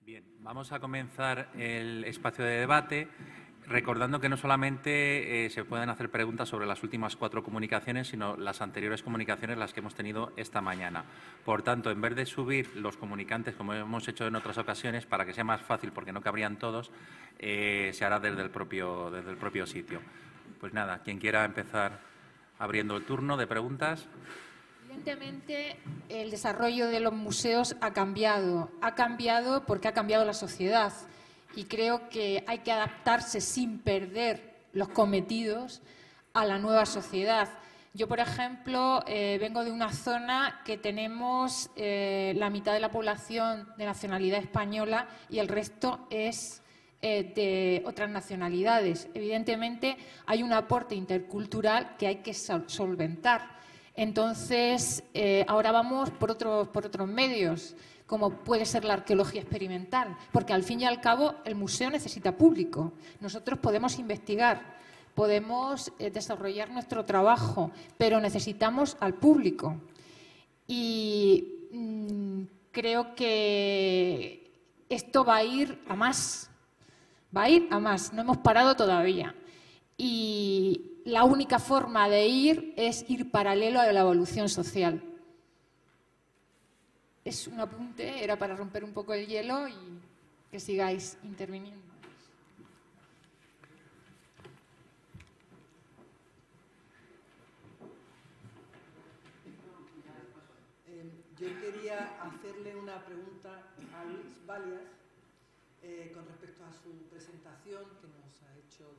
Bien, vamos a comenzar el espacio de debate, recordando que no solamente se pueden hacer preguntas sobre las últimas 4 comunicaciones, sino las anteriores comunicaciones, las que hemos tenido esta mañana. Por tanto, en vez de subir los comunicantes, como hemos hecho en otras ocasiones, para que sea más fácil, porque no cabrían todos, se hará desde el propio sitio. Pues nada, quien quiera empezar abriendo el turno de preguntas. Evidentemente, el desarrollo de los museos ha cambiado porque ha cambiado la sociedad y creo que hay que adaptarse sin perder los cometidos a la nueva sociedad. Yo, por ejemplo, vengo de una zona que tenemos la mitad de la población de nacionalidad española y el resto es de otras nacionalidades. Evidentemente, hay un aporte intercultural que hay que solventar. Entonces, ahora vamos por otros medios, como puede ser la arqueología experimental, porque al fin y al cabo el museo necesita público. Nosotros podemos investigar, podemos desarrollar nuestro trabajo, pero necesitamos al público. Y creo que esto va a ir a más, no hemos parado todavía. Y la única forma de ir es ir paralelo a la evolución social. Es un apunte, era para romper un poco el hielo y que sigáis interviniendo. Yo quería hacerle una pregunta a Luis Balias con respecto a su presentación que nos ha hecho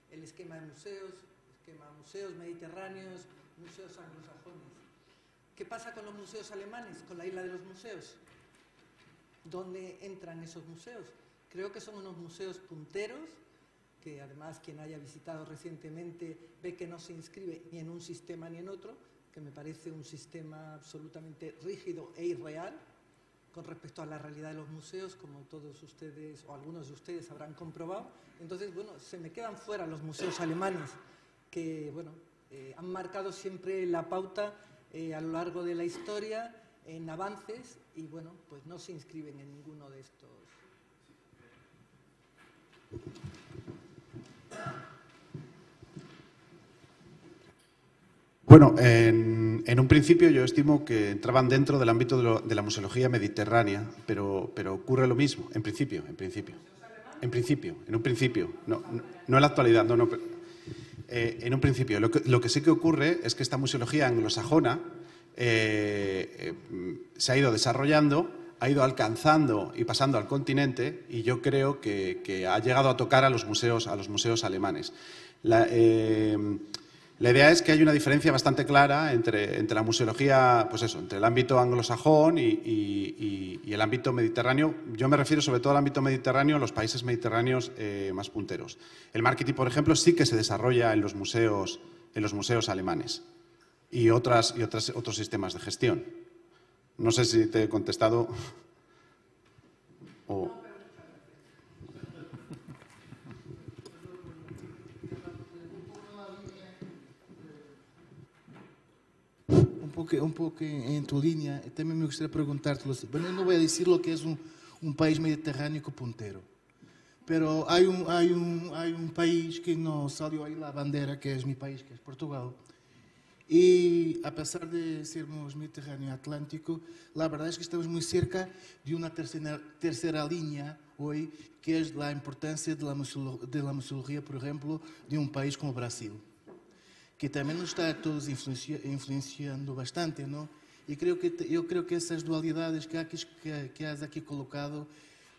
del esquema de museos mediterráneos, museos anglosajones. ¿Qué pasa con los museos alemanes, con la isla de los museos? ¿Dónde entran esos museos? Creo que son unos museos punteros, que además quien haya visitado recientemente ve que no se inscribe ni en un sistema ni en otro, que me parece un sistema absolutamente rígido e irreal con respecto a la realidad de los museos, como todos ustedes o algunos de ustedes habrán comprobado. Entonces, bueno, se me quedan fuera los museos alemanes, que bueno, han marcado siempre la pauta a lo largo de la historia en avances y bueno, pues no se inscriben en ninguno de estos. Bueno, en un principio yo estimo que entraban dentro del ámbito de la museología mediterránea, pero ocurre lo mismo, en principio, no en la actualidad, en un principio. Lo que sí que ocurre es que esta museología anglosajona se ha ido desarrollando, ha ido alcanzando y pasando al continente y yo creo que ha llegado a tocar a los museos alemanes. La idea es que hay una diferencia bastante clara entre la museología, pues eso, entre el ámbito anglosajón y el ámbito mediterráneo. Yo me refiero sobre todo al ámbito mediterráneo, los países mediterráneos más punteros. El marketing, por ejemplo, sí que se desarrolla en los museos alemanes y otros sistemas de gestión. No sé si te he contestado o... Un poco en tu línea, también me gustaría preguntarte, bueno, no voy a decir lo que es un país mediterráneo puntero, pero hay un país que no salió ahí la bandera, que es mi país, que es Portugal, y a pesar de sermos Mediterráneo Atlántico, la verdad es que estamos muy cerca de una tercera línea hoy, que es la importancia de la museología, por ejemplo, de un país como Brasil, que también nos está a todos influenciando bastante, ¿no? Y yo creo que esas dualidades que has aquí colocado,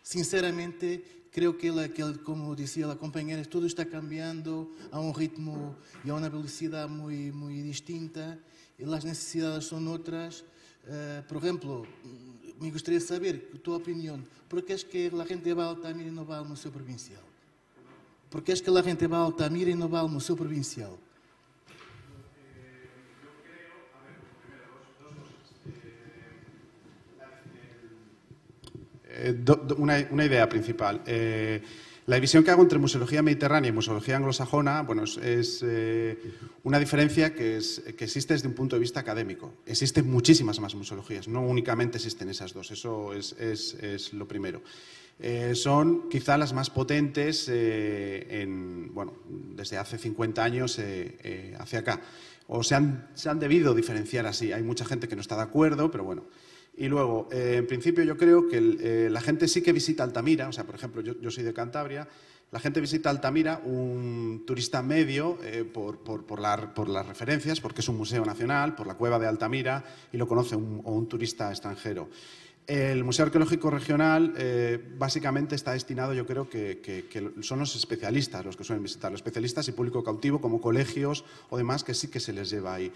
sinceramente, creo que como decía la compañera, todo está cambiando a un ritmo y a una velocidad muy, muy distinta, y las necesidades son otras. Por ejemplo, me gustaría saber tu opinión, ¿por qué es que la gente va a Altamira y no va al Museo Provincial? ¿Por qué es que la gente va a Altamira y no va al Museo Provincial? Una idea principal. La división que hago entre museología mediterránea y museología anglosajona, bueno, es una diferencia que existe desde un punto de vista académico. Existen muchísimas más museologías, no únicamente existen esas dos, eso es lo primero. Son quizá las más potentes desde hace 50 años hacia acá. O se han debido diferenciar así. Hay mucha gente que no está de acuerdo, pero bueno. Y luego, en principio, yo creo que la gente sí que visita Altamira. O sea, por ejemplo, yo soy de Cantabria. La gente visita Altamira, un turista medio, por las referencias, porque es un museo nacional, por la cueva de Altamira, y lo conoce un turista extranjero. El Museo Arqueológico Regional básicamente está destinado, yo creo que son los especialistas los que suelen visitar, los especialistas y público cautivo como colegios o demás que sí que se les lleva ahí.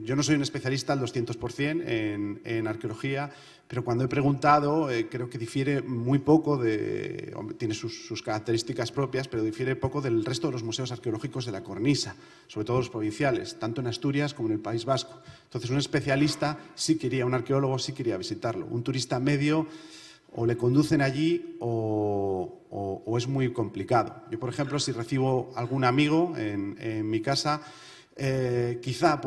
Yo no soy un especialista al 200% en arqueología, pero cuando he preguntado creo que difiere muy poco, tiene sus características propias, pero difiere poco del resto de los museos arqueológicos de la cornisa, sobre todo los provinciales, tanto en Asturias como en el País Vasco. Entonces, un especialista sí quería, un arqueólogo sí quería visitarlo. Un turista medio o le conducen allí o es muy complicado. Yo, por ejemplo, si recibo algún amigo en mi casa, quizá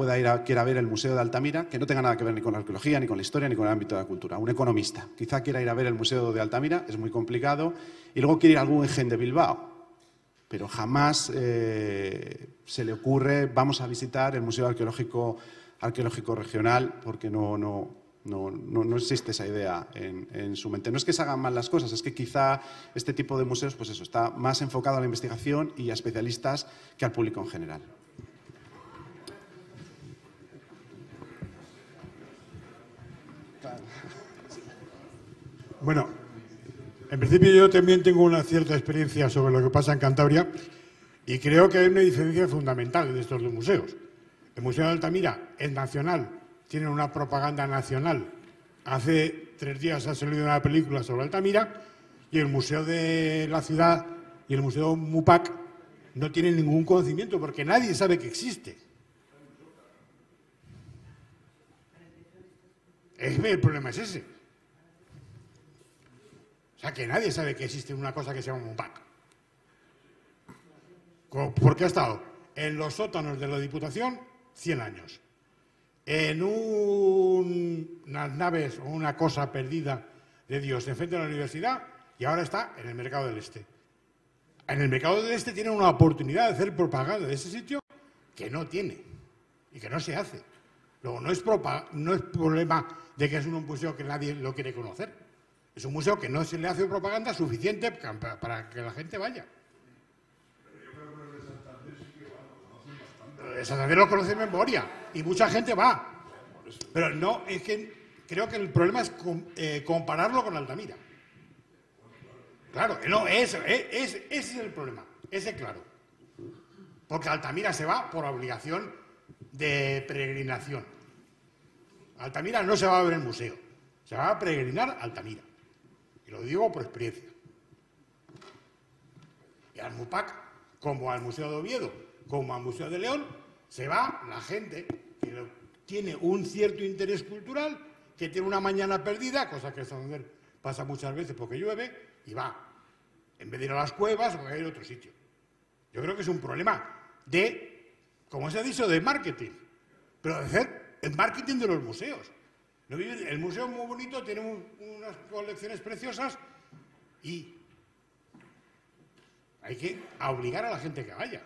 quiera ver el Museo de Altamira, que no tenga nada que ver ni con la arqueología, ni con la historia, ni con el ámbito de la cultura. Un economista quizá quiera ir a ver el Museo de Altamira, es muy complicado, y luego quiere ir a algún Guggenheim de Bilbao. Pero jamás se le ocurre, vamos a visitar el Museo Arqueológico Regional, porque no existe esa idea en su mente. No es que se hagan mal las cosas, es que quizá este tipo de museos, pues eso, está más enfocado a la investigación y a especialistas que al público en general. Bueno, en principio yo también tengo una cierta experiencia sobre lo que pasa en Cantabria y creo que hay una diferencia fundamental de estos dos museos. El Museo de Altamira es nacional, tiene una propaganda nacional. Hace 3 días ha salido una película sobre Altamira y el Museo de la Ciudad y el Museo Mupac no tienen ningún conocimiento porque nadie sabe que existe. El problema es ese. O sea, que nadie sabe que existe una cosa que se llama Mupac. Porque ha estado en los sótanos de la Diputación 100 años. En unas naves o una cosa perdida de Dios enfrente de la universidad y ahora está en el Mercado del Este. En el Mercado del Este tienen una oportunidad de hacer propaganda de ese sitio que no tiene y que no se hace. Luego, no es problema de que es un museo que nadie lo quiere conocer. Es un museo que no se le hace propaganda suficiente para que la gente vaya. Santander lo conoce en memoria y mucha gente va. Pero no, es que creo que el problema es compararlo con Altamira. Claro, no, ese es el problema, ese claro. Porque Altamira se va por obligación de peregrinación. Altamira no se va a ver el museo, se va a peregrinar a Altamira. Y lo digo por experiencia. Y al Mupac, como al Museo de Oviedo, como al Museo de León, se va la gente que tiene un cierto interés cultural, que tiene una mañana perdida, cosa que en Santander pasa muchas veces porque llueve, y va, en vez de ir a las cuevas o a ir a otro sitio. Yo creo que es un problema de, como se ha dicho, de marketing, pero de hacer el marketing de los museos. El museo es muy bonito, tiene unas colecciones preciosas y hay que obligar a la gente que vaya.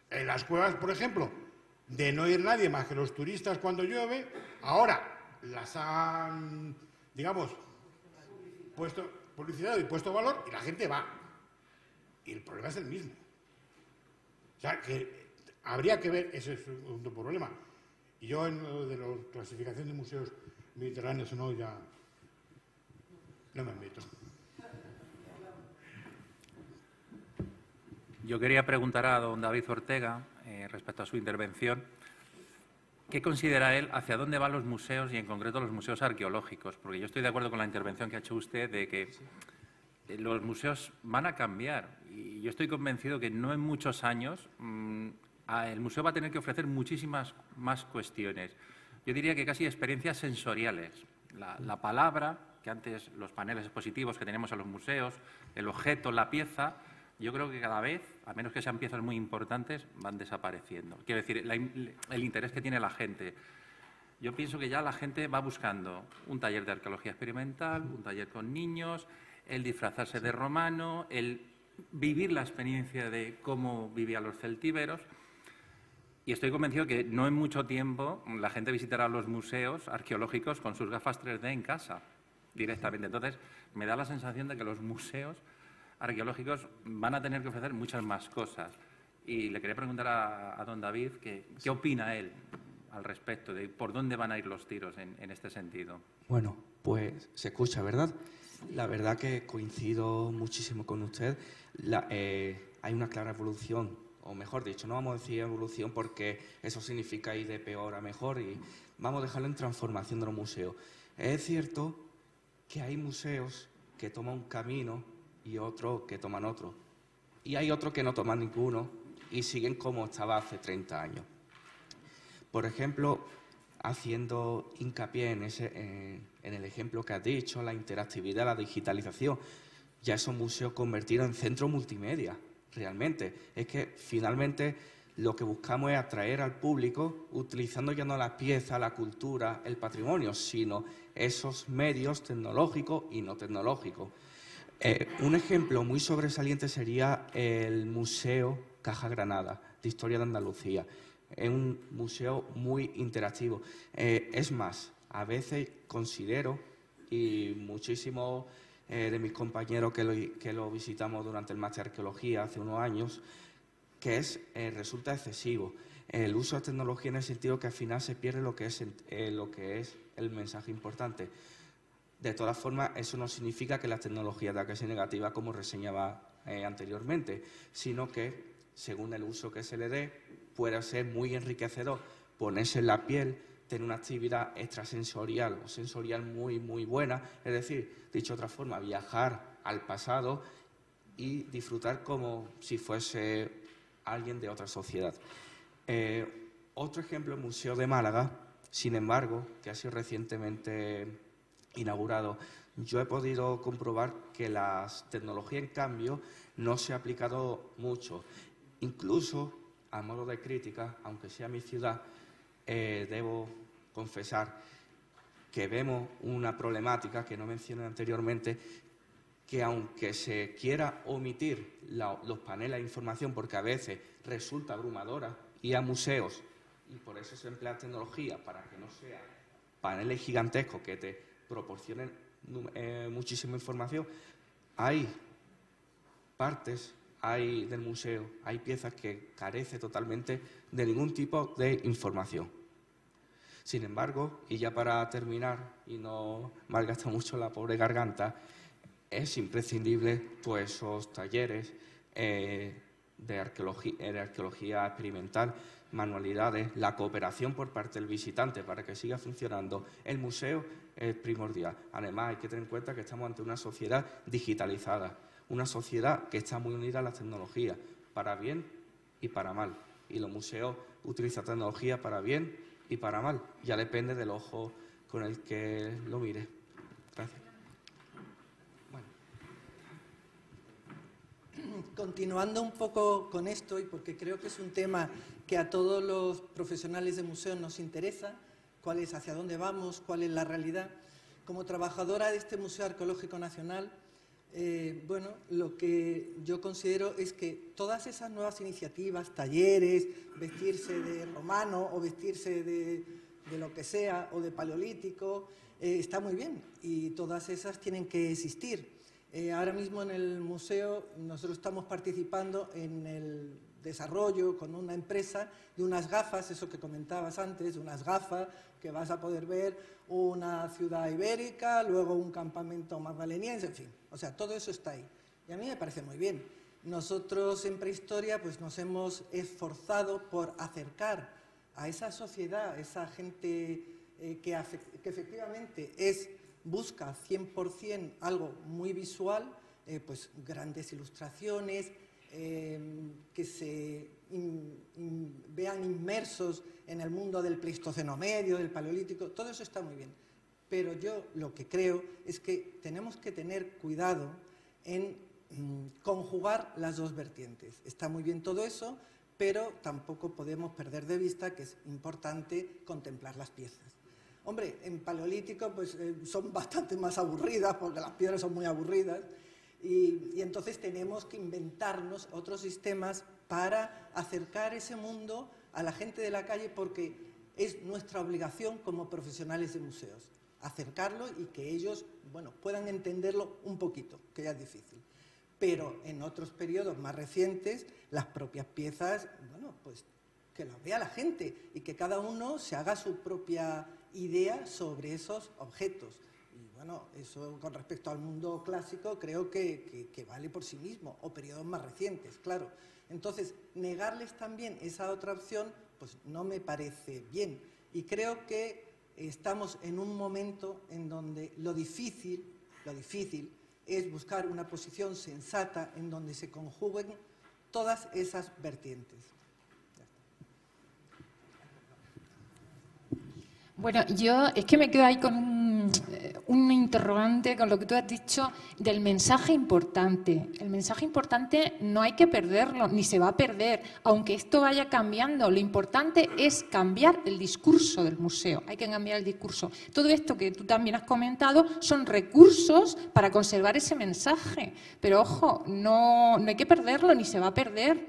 En las cuevas, por ejemplo, de no ir nadie más que los turistas cuando llueve, ahora las han, digamos, puesto publicidad y puesto valor y la gente va. Y el problema es el mismo. O sea, que habría que ver, ese es un problema. Y yo en lo de la clasificación de museos mediterráneos o no, ya no me meto. Yo quería preguntar a don David Ortega, respecto a su intervención, ¿qué considera él hacia dónde van los museos y en concreto los museos arqueológicos? Porque yo estoy de acuerdo con la intervención que ha hecho usted de que los museos van a cambiar y yo estoy convencido que no en muchos años el museo va a tener que ofrecer muchísimas más cuestiones. Yo diría que casi experiencias sensoriales. La palabra, que antes los paneles expositivos que tenemos en los museos, el objeto, la pieza, yo creo que cada vez, a menos que sean piezas muy importantes, van desapareciendo. Quiero decir, el interés que tiene la gente. Yo pienso que ya la gente va buscando un taller de arqueología experimental, un taller con niños, el disfrazarse de romano, el vivir la experiencia de cómo vivían los celtíberos. Y estoy convencido que no en mucho tiempo la gente visitará los museos arqueológicos con sus gafas 3D en casa directamente. Entonces, me da la sensación de que los museos arqueológicos van a tener que ofrecer muchas más cosas. Y le quería preguntar a don David qué opina él al respecto, de por dónde van a ir los tiros en este sentido. Bueno, pues se escucha, ¿verdad? La verdad que coincido muchísimo con usted. Hay una clara evolución, o mejor dicho, no vamos a decir evolución porque eso significa ir de peor a mejor y vamos a dejarlo en transformación de los museos. Es cierto que hay museos que toman un camino y otros que toman otro. Y hay otros que no toman ninguno y siguen como estaba hace 30 años. Por ejemplo, haciendo hincapié en el ejemplo que has dicho, la interactividad, la digitalización, ya esos museos convertidos en centros multimedia, realmente. Es que finalmente lo que buscamos es atraer al público utilizando ya no las piezas, la cultura, el patrimonio, sino esos medios tecnológicos y no tecnológicos. Un ejemplo muy sobresaliente sería el Museo Caja Granada, de Historia de Andalucía. Es un museo muy interactivo. Es más, a veces considero, y muchísimos de mis compañeros que lo visitamos durante el máster de arqueología hace unos años, que resulta excesivo. El uso de tecnología en el sentido que al final se pierde lo que es el mensaje importante. De todas formas, eso no significa que la tecnología tenga que ser negativa, como reseñaba anteriormente, sino que, según el uso que se le dé, puede ser muy enriquecedor ponerse en la piel, tener una actividad extrasensorial o sensorial muy, muy buena, es decir, dicho de otra forma, viajar al pasado y disfrutar como si fuese alguien de otra sociedad. Otro ejemplo, el Museo de Málaga, sin embargo, que ha sido recientemente inaugurado, yo he podido comprobar que la tecnología, en cambio, no se ha aplicado mucho. Incluso, a modo de crítica, aunque sea mi ciudad, debo confesar que vemos una problemática que no mencioné anteriormente, que aunque se quiera omitir los paneles de información, porque a veces resulta abrumadora, y a museos, y por eso se emplea tecnología, para que no sean paneles gigantescos que te proporcionen muchísima información, hay partes del museo, hay piezas que carecen totalmente de ningún tipo de información. Sin embargo, y ya para terminar, y no malgastar mucho la pobre garganta, es imprescindible pues, esos talleres de arqueología experimental, manualidades, la cooperación por parte del visitante para que siga funcionando el museo es primordial. Además, hay que tener en cuenta que estamos ante una sociedad digitalizada, una sociedad que está muy unida a las tecnologías, para bien y para mal. Y los museos utilizan tecnología para bien y para mal. Ya depende del ojo con el que lo mire. Gracias. Bueno. Continuando un poco con esto, y porque creo que es un tema que a todos los profesionales de museos nos interesa, cuál es, hacia dónde vamos, cuál es la realidad. Como trabajadora de este Museo Arqueológico Nacional, bueno, lo que yo considero es que todas esas nuevas iniciativas, talleres, vestirse de romano o vestirse de lo que sea, o de paleolítico, está muy bien, y todas esas tienen que existir. Ahora mismo en el museo nosotros estamos participando en el desarrollo con una empresa de unas gafas, eso que comentabas antes, de unas gafas que vas a poder ver una ciudad ibérica, luego un campamento magdaleniense, en fin, o sea, todo eso está ahí. Y a mí me parece muy bien. Nosotros en Prehistoria pues, nos hemos esforzado por acercar a esa sociedad, esa gente que efectivamente busca 100% algo muy visual, pues grandes ilustraciones, que se vean inmersos en el mundo del Pleistoceno medio, del Paleolítico, todo eso está muy bien. Pero yo lo que creo es que tenemos que tener cuidado en conjugar las dos vertientes. Está muy bien todo eso, pero tampoco podemos perder de vista que es importante contemplar las piezas. Hombre, en Paleolítico pues, son bastante más aburridas porque las piedras son muy aburridas y entonces tenemos que inventarnos otros sistemas para acercar ese mundo a la gente de la calle porque es nuestra obligación como profesionales de museos, acercarlo y que ellos, bueno, puedan entenderlo un poquito, que ya es difícil. Pero en otros periodos más recientes, las propias piezas, bueno, pues que las vea la gente y que cada uno se haga su propia idea sobre esos objetos. Y bueno, eso con respecto al mundo clásico creo que vale por sí mismo, o periodos más recientes, claro. Entonces, negarles también esa otra opción, pues no me parece bien. Y creo que estamos en un momento en donde lo difícil es buscar una posición sensata en donde se conjuguen todas esas vertientes. Bueno, yo es que me quedo ahí con un interrogante con lo que tú has dicho del mensaje importante. El mensaje importante no hay que perderlo, ni se va a perder, aunque esto vaya cambiando. Lo importante es cambiar el discurso del museo, hay que cambiar el discurso. Todo esto que tú también has comentado son recursos para conservar ese mensaje, pero ojo, no hay que perderlo, ni se va a perder.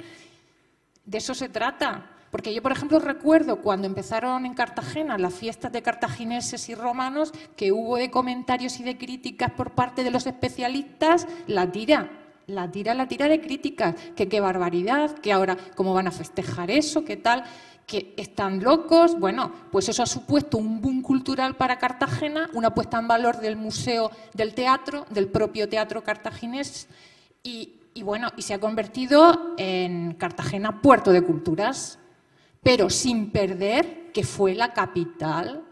De eso se trata. Porque yo, por ejemplo, recuerdo cuando empezaron en Cartagena las fiestas de cartagineses y romanos, que hubo de comentarios y de críticas por parte de los especialistas, la tira de críticas, que qué barbaridad, que ahora cómo van a festejar eso, qué tal, que están locos. Bueno, pues eso ha supuesto un boom cultural para Cartagena, una puesta en valor del museo del teatro, del propio teatro cartaginés, y bueno, y se ha convertido en Cartagena puerto de culturas, pero sin perder que fue la capital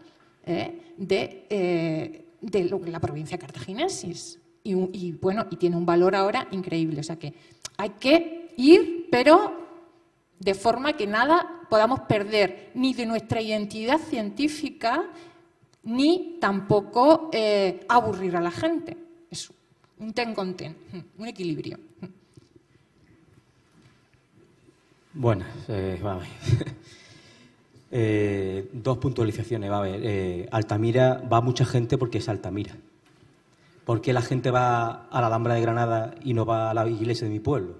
de la provincia cartaginesis. Y bueno, y tiene un valor ahora increíble. O sea que hay que ir, pero de forma que nada podamos perder ni de nuestra identidad científica, ni tampoco aburrir a la gente. Es un ten con ten, un equilibrio. Bueno, vamos a ver. Dos puntualizaciones. Va a ver. Altamira va mucha gente porque es Altamira. ¿Por qué la gente va a la Alhambra de Granada y no va a la iglesia de mi pueblo?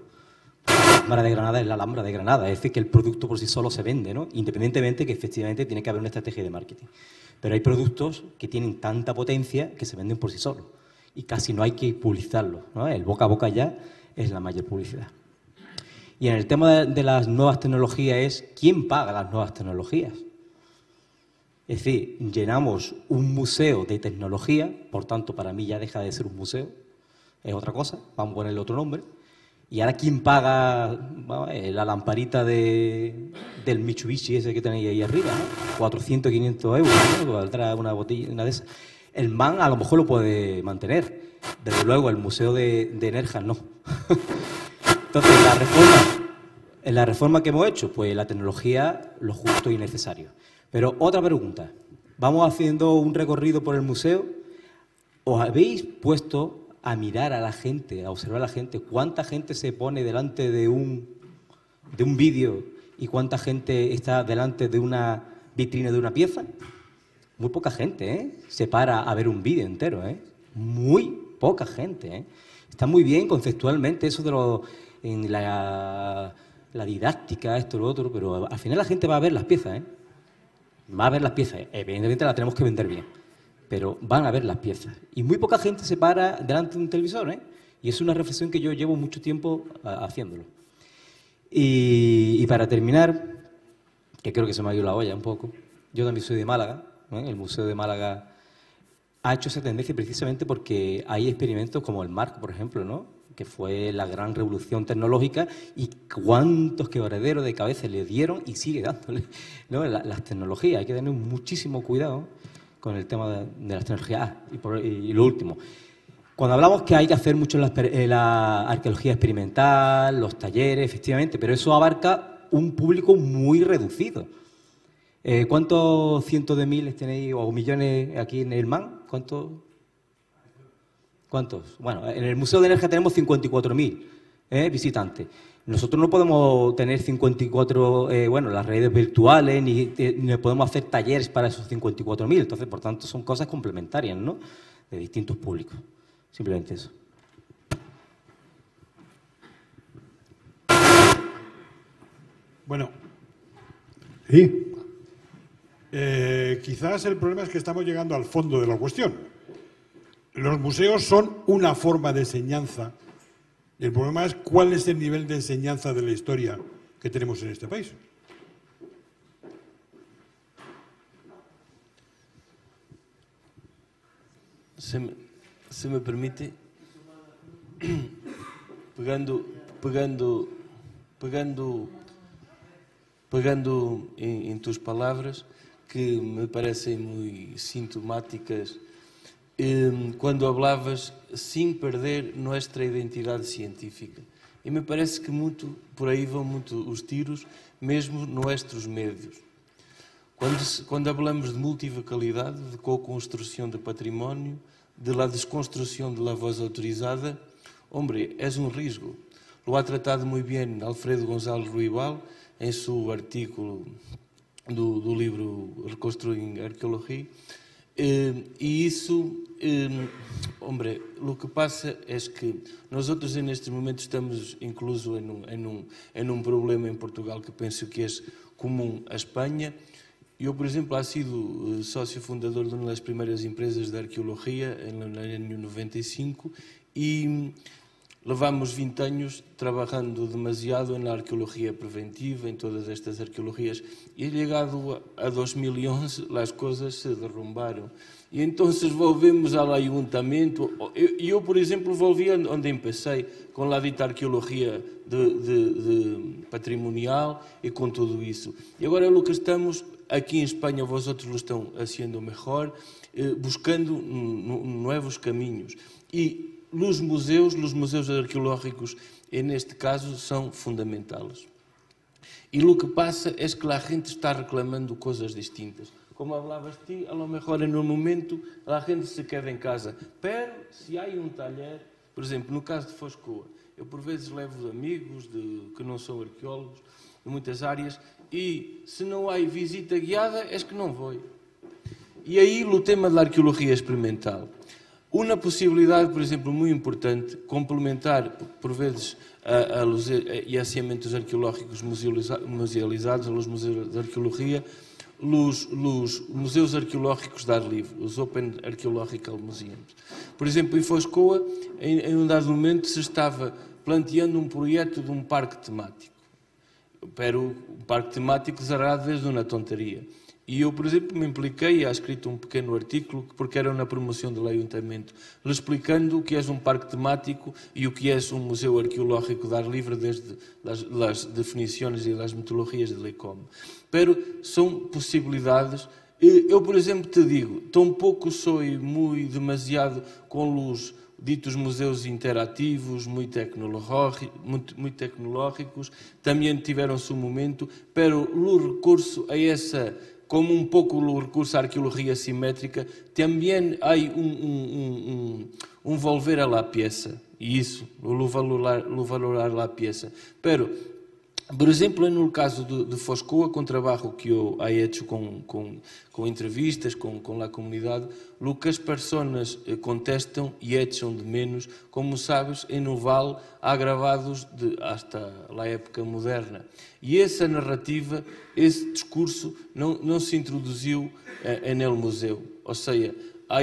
Porque la Alhambra de Granada es la Alhambra de Granada. Es decir, que el producto por sí solo se vende, ¿no? Independientemente que efectivamente tiene que haber una estrategia de marketing. Pero hay productos que tienen tanta potencia que se venden por sí solos. Y casi no hay que publicitarlos, ¿no? El boca a boca ya es la mayor publicidad. Y en el tema de las nuevas tecnologías es ¿quién paga las nuevas tecnologías? Es decir, llenamos un museo de tecnología, por tanto para mí ya deja de ser un museo, es otra cosa, vamos a ponerle otro nombre. Y ahora ¿quién paga la lamparita del Mitsubishi ese que tenéis ahí arriba, ¿no? 400, 500 euros, ¿no? Valdrá una botella, una de esas. El MAN a lo mejor lo puede mantener, desde luego el museo de Nerja no. Entonces, en la reforma que hemos hecho, pues la tecnología, lo justo y necesario. Pero otra pregunta, vamos haciendo un recorrido por el museo, ¿os habéis puesto a mirar a la gente, a observar a la gente, cuánta gente se pone delante de un vídeo y cuánta gente está delante de una vitrina de una pieza? Muy poca gente, ¿eh? Se para a ver un vídeo entero, ¿eh? Muy poca gente, ¿eh? Está muy bien conceptualmente eso de en la didáctica, esto, lo otro, pero al final la gente va a ver las piezas, ¿eh? Va a ver las piezas. Evidentemente las tenemos que vender bien, pero van a ver las piezas. Y muy poca gente se para delante de un televisor, ¿eh? Y es una reflexión que yo llevo mucho tiempo haciéndolo. Y para terminar, que creo que se me ha ido la olla un poco, yo también soy de Málaga, ¿eh? El Museo de Málaga ha hecho esa tendencia precisamente porque hay experimentos como el MARC, por ejemplo, ¿no? Que fue la gran revolución tecnológica y cuántos quebraderos de cabeza le dieron y sigue dándole, ¿no? Las tecnologías. Hay que tener muchísimo cuidado con el tema de las tecnologías. Y lo último, cuando hablamos que hay que hacer mucho la arqueología experimental, los talleres, efectivamente, pero eso abarca un público muy reducido. ¿Cuántos cientos de miles tenéis o millones aquí en el MAN? ¿Cuántos? Bueno, en el Museo de Nerja tenemos 54.000 visitantes. Nosotros no podemos tener 54, las redes virtuales, ni podemos hacer talleres para esos 54.000. Entonces, por tanto, son cosas complementarias, ¿no?, de distintos públicos. Simplemente eso. Bueno, sí. Quizás el problema es que estamos llegando al fondo de la cuestión. Los museos son una forma de enseñanza. Y el problema es cuál es el nivel de enseñanza de la historia que tenemos en este país. Se me permite, pegando em tus palavras, que me parecem muito sintomáticas, quando hablavas sem perder nossa identidade científica. E me parece que muito por aí vão muito os tiros, mesmo nossos médios. Quando falamos de multivocalidade, de co-construção de património, de la desconstrução de la voz autorizada, hombre, es un riesgo. Lo ha tratado muy bien Alfredo González Ruibal em seu artigo do livro Reconstruindo Arqueologia. E isso, hombre, o que passa é que nós outros neste momento estamos incluso em um problema em Portugal que penso que é comum à Espanha. Eu, por exemplo, he sido sócio fundador de uma das primeiras empresas de arqueologia no ano 95 e levamos 20 anos trabalhando demasiado na arqueologia preventiva, em todas estas arqueologias, e chegado a 2011 as coisas se derrumbaram. E então volvemos ao ayuntamento. Eu, por exemplo, volvi onde empecei, com a dita arqueologia de patrimonial e com tudo isso. E agora o que estamos aqui em Espanha, vosotros lo estão haciendo melhor, buscando novos caminhos. E os museus arqueológicos, neste caso, são fundamentais. E o que passa é que a gente está reclamando coisas distintas. Como falavas ti, a lo mejor en un momento a gente se queda em casa. Pero se há taller, por exemplo, no caso de Foscoa, eu por vezes levo amigos que não são arqueólogos, de muitas áreas, e se não há visita guiada, é que não vou. E aí o tema da arqueologia experimental. Uma possibilidade, por exemplo, muito importante, complementar, por vezes, a los yacimentos arqueológicos musealizados, a los museus de arqueologia, os museus arqueológicos de ar livre, os Open Archaeological Museums. Por exemplo, em Foscoa, em um dado momento, se estava planteando um projeto de um parque temático. Pero o parque temático será desde uma tonteria. E eu, por exemplo, me impliquei, há escrito um pequeno artículo, porque era na promoção do ayuntamento, explicando o que é um parque temático e o que é um museu arqueológico de ar livre, desde as definições e as metodologias de LECOM. Pero são possibilidades. Eu, por exemplo, te digo, tampouco sou demasiado com os ditos museus interativos, muito tecnológicos, também tiveram seu momento, pero o recurso a essa, como um pouco o recurso à arqueologia simétrica, também há volver a la pieza, e isso, o valorar la pieza. Pero, por exemplo, no caso de Foscoa, com o trabalho que eu he hecho com entrevistas, com a comunidade, o que as pessoas contestam e echam de menos, como sabes, em Noval há gravados hasta a época moderna. E essa narrativa, esse discurso, não se introduziu no museu. Ou seja, há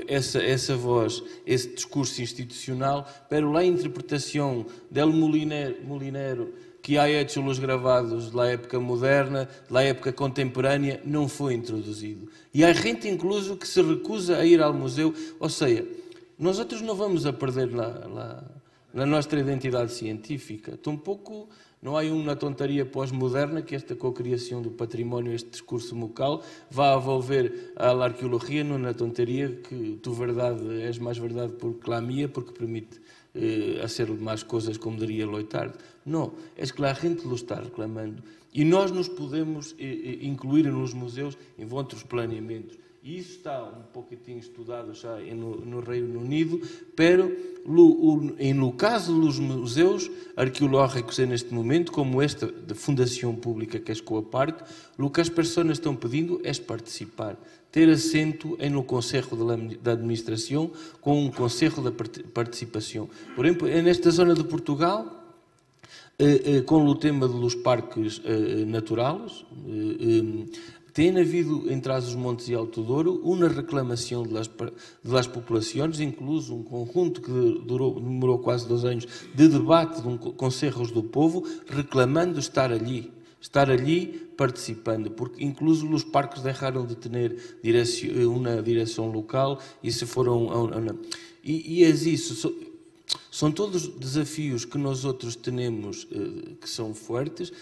essa voz, esse discurso institucional, pero a interpretação del Molinero que há hecho os gravados da época moderna, da época contemporânea, não foi introduzido. E há gente, incluso, que se recusa a ir ao museu. Ou seja, nós outros não vamos a perder na nossa identidade científica. Tampouco não há uma tontaria pós-moderna que esta cocriação do património, este discurso local, vá envolver a arqueologia numa tontaria que tu verdade és mais verdade porque la mia, porque permite hacer mais coisas como diria Loitard. Não, é que a gente lo está reclamando. E nós nos podemos incluir nos museus em outros planeamentos. E isso está um pouquinho estudado já no Reino Unido, pero no caso dos museus arqueológicos neste momento, como esta de fundação pública que é a parte, o que as pessoas estão pedindo é participar, ter assento no Conselho da Administração com um Conselho de Participação. Por exemplo, nesta zona de Portugal, com o tema dos parques naturais, tem havido em Trás-os-Montes e Alto Douro uma reclamação das populações, incluso um conjunto que demorou quase 2 anos de debate de conselhos do povo, reclamando estar ali participando, porque incluso os parques deixaram de ter uma direção local e se foram e é isso. São todos desafios que nós outros temos que são fortes.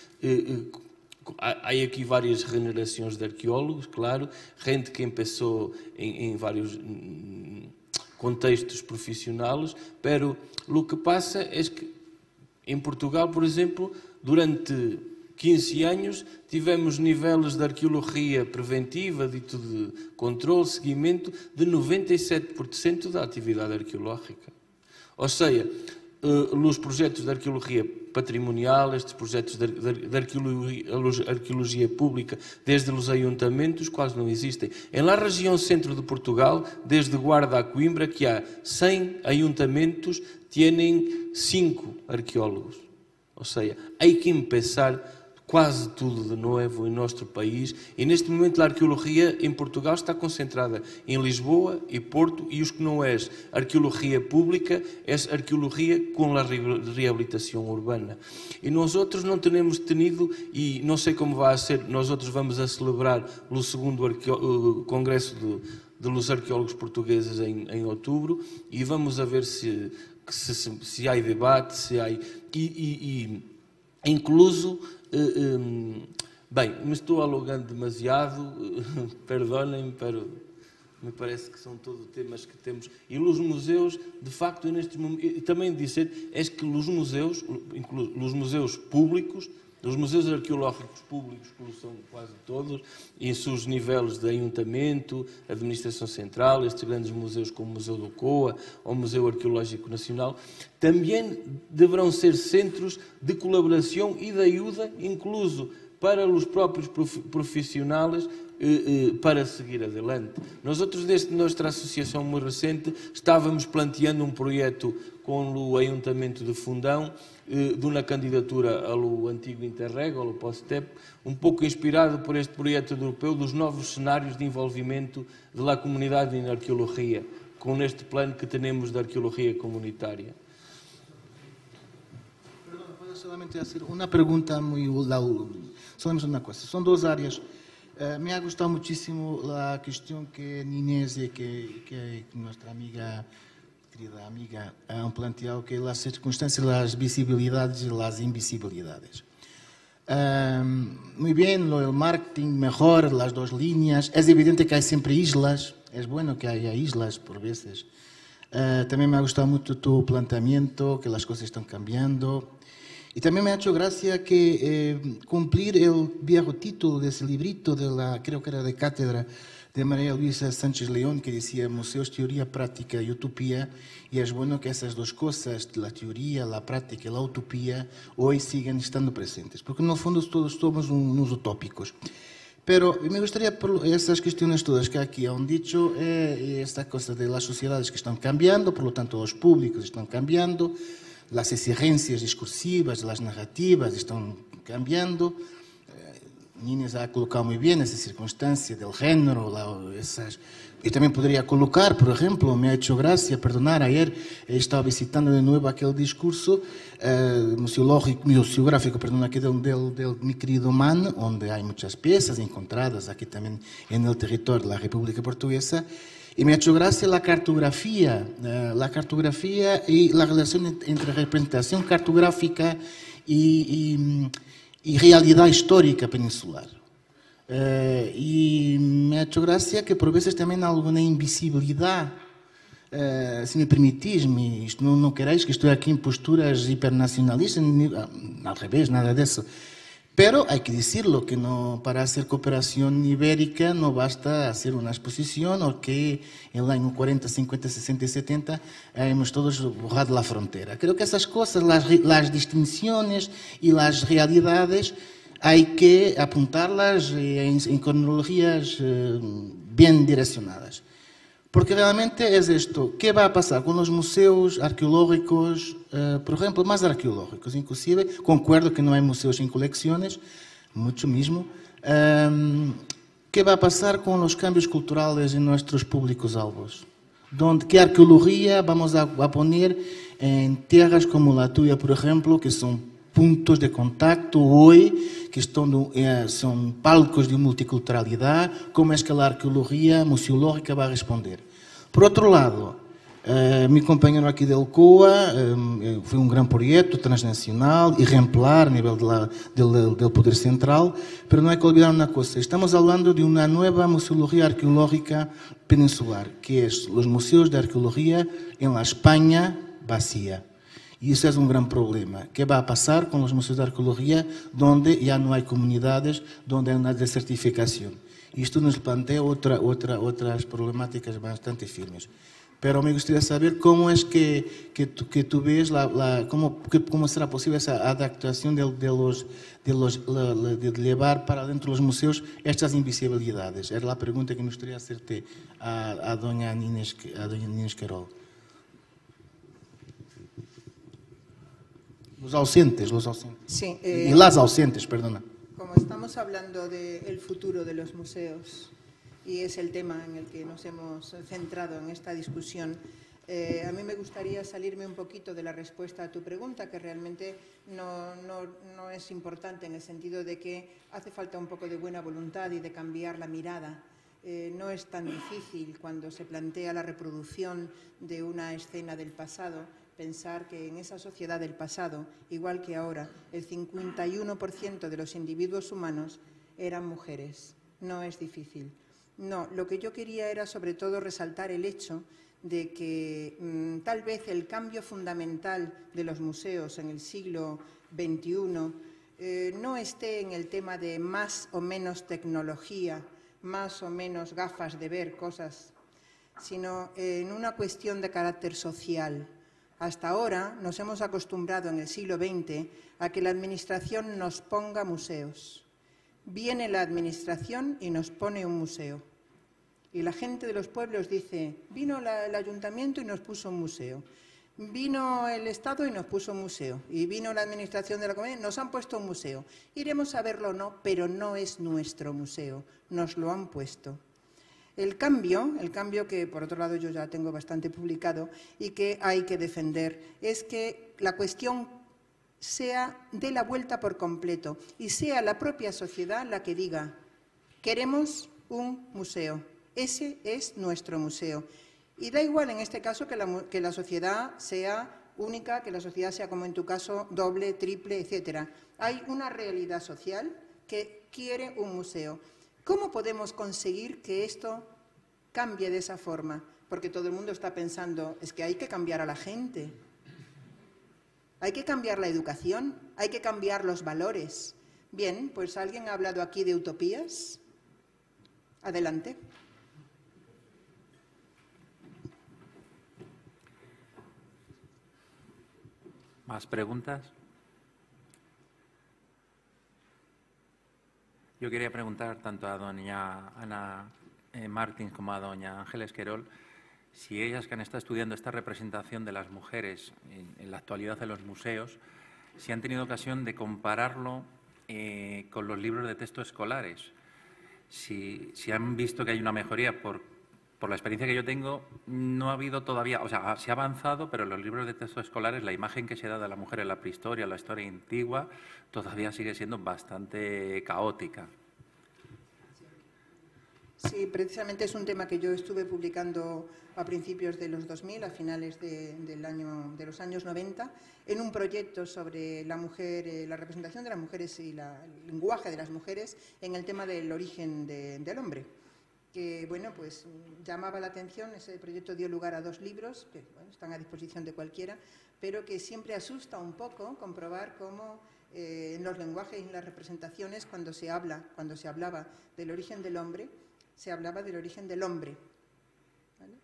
Há aqui várias generações de arqueólogos, claro, gente que começou em vários contextos profissionais, pero o que passa é que em Portugal, por exemplo, durante 15 anos tivemos níveis de arqueologia preventiva, dito de controle, seguimento, de 97% da atividade arqueológica. Ou seja, os projetos de arqueologia patrimonial, estes projetos de arqueologia pública, desde os ayuntamentos, quase não existem. Na região centro de Portugal, desde Guarda a Coimbra, que há 100 ayuntamentos, têm 5 arqueólogos. Ou seja, há que começar quase tudo de novo em nosso país, e neste momento a arqueologia em Portugal está concentrada em Lisboa e Porto, e os que não é arqueologia pública, é arqueologia com a reabilitação urbana. E nós outros não temos tenido, e não sei como vai ser, nós outros vamos a celebrar o 2º Congresso dos Arqueólogos Portugueses em outubro, e vamos a ver se há debate, se há... incluso... bem, me estou alongando demasiado, perdonem, pero me parece que são todos temas que temos. E os museus, de facto, nestes momentos, também dizer, é que os museus públicos, os museus arqueológicos públicos, que são quase todos, em seus níveis de ayuntamento, administração central, estes grandes museus como o Museu do Coa ou o Museu Arqueológico Nacional, também deverão ser centros de colaboração e de ajuda, incluso para os próprios profissionais, para seguir adelante. Nós outros, desde nossa associação muito recente, estávamos planteando um projeto com o Ayuntamento de Fundão, de uma candidatura ao antigo Interreg, ao POSTEP, um pouco inspirado por este projeto europeu dos novos cenários de envolvimento da comunidade em arqueologia, com este plano que temos de arqueologia comunitária. Perdón, puedo solamente hacer una pregunta muy... Solamente una cosa. Son 2 áreas. Me ha gustado muchísimo la cuestión que Inés y que nuestra amiga... querida amiga, han planteado que las circunstancias, las visibilidades y las invisibilidades. Muy bien, el marketing mejor, las 2 líneas. Es evidente que hay siempre islas, es bueno que haya islas por veces. También me ha gustado mucho tu planteamiento, que las cosas están cambiando. Y también me ha hecho gracia que cumplir el viejo título de ese librito, creo que era de cátedra, de María Luisa Sánchez León, que decía Museos, Teoría, Práctica y Utopía, y es bueno que esas 2 cosas, la teoría, la práctica y la utopía, hoy sigan estando presentes, porque en el fondo todos somos unos utópicos. Pero me gustaría, por esas cuestiones todas que aquí han dicho, esta cosa de las sociedades que están cambiando, por lo tanto los públicos están cambiando, las exigencias discursivas, las narrativas están cambiando. Inés ha colocado muy bien esa circunstancia del género, y también podría colocar, por ejemplo, me ha hecho gracia, perdonar, ayer he estado visitando de nuevo aquel discurso museográfico, perdón, aquí del mi querido Man, donde hay muchas piezas encontradas aquí también en el territorio de la República Portuguesa, y me ha hecho gracia la cartografía y la relación entre representación cartográfica y realidad histórica peninsular. Y me ha hecho gracia que por veces también hay alguna invisibilidad, si me permitís, no queréis que estou aqui em posturas hipernacionalistas, al revés, nada disso. Pero hay que decirlo, que no, para hacer cooperación ibérica no basta hacer una exposición o que en el año 40, 50, 60 y 70 hemos todos borrado la frontera. Creo que esas cosas, las distinciones y las realidades, hay que apuntarlas en cronologías bien direccionadas. Porque realmente es esto, ¿qué va a pasar con los museos arqueológicos, por ejemplo, más arqueológicos? Inclusive, concuerdo que no hay museos sin colecciones, mucho mismo. ¿Qué va a pasar con los cambios culturales en nuestros públicos alvos? ¿Qué arqueología vamos a poner en tierras como la tuya, por ejemplo, que son puntos de contacto hoy, que son palcos de multiculturalidad? ¿Cómo es que la arqueología museológica va a responder? Por otro lado, mi compañero aquí del COA fue un gran proyecto transnacional, ejemplar a nivel del Poder Central, pero no hay que olvidar una cosa, estamos hablando de una nueva museología arqueológica peninsular, que es los museos de arqueología en la España vacía. Y eso es un gran problema. ¿Qué va a pasar con los museos de arqueología donde ya no hay comunidades, donde hay una desertificación? Y esto nos plantea otras problemáticas bastante firmes. Pero me gustaría saber cómo es que tú ves, cómo será posible esa adaptación de llevar para dentro de los museos estas invisibilidades. Era la pregunta que me gustaría hacerte a doña Inés Querol. Los ausentes. Sí, y las ausentes, perdona. Como estamos hablando del futuro de los museos y es el tema en el que nos hemos centrado en esta discusión, a mí me gustaría salirme un poquito de la respuesta a tu pregunta, que realmente no es importante en el sentido de que hace falta un poco de buena voluntad y de cambiar la mirada. No es tan difícil cuando se plantea la reproducción de una escena del pasado pensar que en esa sociedad del pasado, igual que ahora, el 51% de los individuos humanos eran mujeres. No es difícil. No, lo que yo quería era sobre todo resaltar el hecho de que tal vez el cambio fundamental de los museos en el siglo XXI no esté en el tema de más o menos tecnología, más o menos gafas de ver cosas, sino en una cuestión de carácter social. Hasta ahora nos hemos acostumbrado en el siglo XX a que la Administración nos ponga museos. Viene la Administración y nos pone un museo. Y la gente de los pueblos dice, vino el Ayuntamiento y nos puso un museo. Vino el Estado y nos puso un museo. Y vino la Administración de la Comunidad y nos han puesto un museo. Iremos a verlo o no, pero no es nuestro museo. Nos lo han puesto. El cambio que por otro lado yo ya tengo bastante publicado y que hay que defender, es que la cuestión sea de la vuelta por completo y sea la propia sociedad la que diga, queremos un museo, ese es nuestro museo. Y da igual en este caso que la sociedad sea única, que la sociedad sea como en tu caso doble, triple, etcétera. Hay una realidad social que quiere un museo. ¿Cómo podemos conseguir que esto cambie de esa forma? Porque todo el mundo está pensando, es que hay que cambiar a la gente, hay que cambiar la educación, hay que cambiar los valores. Bien, pues ¿alguien ha hablado aquí de utopías? Adelante. ¿Más preguntas? Yo quería preguntar tanto a doña Ana Martins como a doña Ángeles Querol si ellas que han estado estudiando esta representación de las mujeres en la actualidad en los museos, si han tenido ocasión de compararlo con los libros de texto escolares, si han visto que hay una mejoría. Por la experiencia que yo tengo, no ha habido todavía, o sea, se ha avanzado, pero en los libros de texto escolares la imagen que se da de la mujer en la prehistoria, la historia antigua, todavía sigue siendo bastante caótica. Sí, precisamente es un tema que yo estuve publicando a principios de los 2000, a finales de los años 90, en un proyecto sobre la mujer, la representación de las mujeres y el lenguaje de las mujeres en el tema del origen del hombre. Que, bueno, pues llamaba la atención. Ese proyecto dio lugar a 2 libros, que bueno, están a disposición de cualquiera, pero que siempre asusta un poco comprobar cómo en los lenguajes y en las representaciones, cuando se hablaba del origen del hombre, se hablaba del origen del hombre. ¿Vale?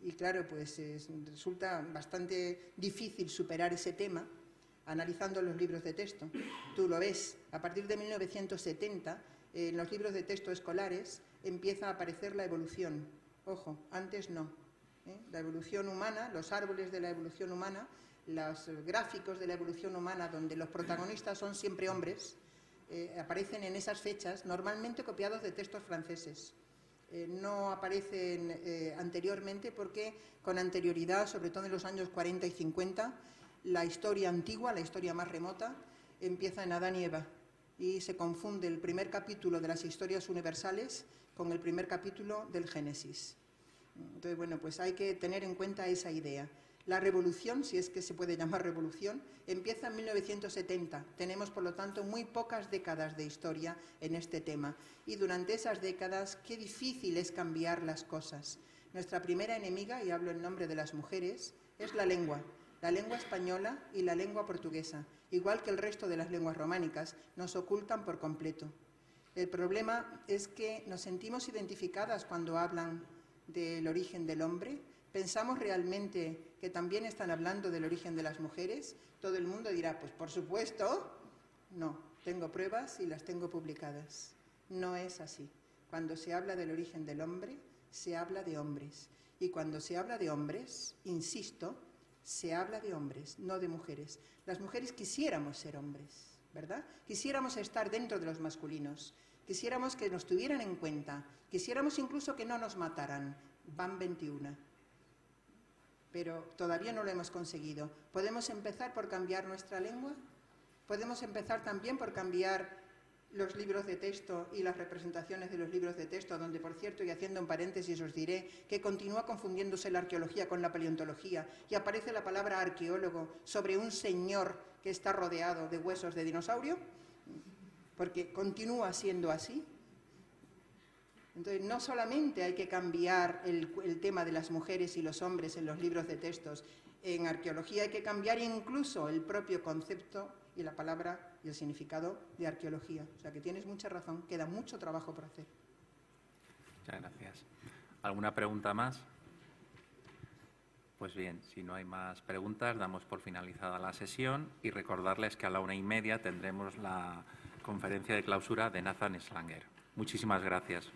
Y claro, pues resulta bastante difícil superar ese tema analizando los libros de texto. Tú lo ves, a partir de 1970, en los libros de texto escolares empieza a aparecer la evolución. Ojo, antes no. La evolución humana, los árboles de la evolución humana, los gráficos de la evolución humana, donde los protagonistas son siempre hombres, aparecen en esas fechas, normalmente copiados de textos franceses. No aparecen anteriormente porque con anterioridad, sobre todo en los años 40 y 50, la historia antigua, la historia más remota, empieza en Adán y Eva y se confunde el primer capítulo de las historias universales con el primer capítulo del Génesis. Entonces, bueno, pues hay que tener en cuenta esa idea. La revolución, si es que se puede llamar revolución, empieza en 1970. Tenemos, por lo tanto, muy pocas décadas de historia en este tema. Y durante esas décadas, qué difícil es cambiar las cosas. Nuestra primera enemiga, y hablo en nombre de las mujeres, es la lengua española y la lengua portuguesa. Igual que el resto de las lenguas románicas, nos ocultan por completo. El problema es que nos sentimos identificadas cuando hablan del origen del hombre. ¿Pensamos realmente que también están hablando del origen de las mujeres? Todo el mundo dirá, pues por supuesto. No, tengo pruebas y las tengo publicadas. No es así. Cuando se habla del origen del hombre, se habla de hombres. Y cuando se habla de hombres, insisto, se habla de hombres, no de mujeres. Las mujeres quisiéramos ser hombres, ¿verdad? Quisiéramos estar dentro de los masculinos. Quisiéramos que nos tuvieran en cuenta. Quisiéramos incluso que no nos mataran. Van 21. Pero todavía no lo hemos conseguido. ¿Podemos empezar por cambiar nuestra lengua? ¿Podemos empezar también por cambiar los libros de texto y las representaciones de los libros de texto, donde, por cierto, y haciendo un paréntesis, os diré que continúa confundiéndose la arqueología con la paleontología y aparece la palabra arqueólogo sobre un señor que está rodeado de huesos de dinosaurio? Porque continúa siendo así. Entonces, no solamente hay que cambiar el tema de las mujeres y los hombres en los libros de textos, en arqueología hay que cambiar incluso el propio concepto y la palabra y el significado de arqueología. O sea que tienes mucha razón, queda mucho trabajo por hacer. Muchas gracias. ¿Alguna pregunta más? Pues bien, si no hay más preguntas, damos por finalizada la sesión y recordarles que a la 1:30 tendremos la conferencia de clausura de Nathan Schlanger. Muchísimas gracias.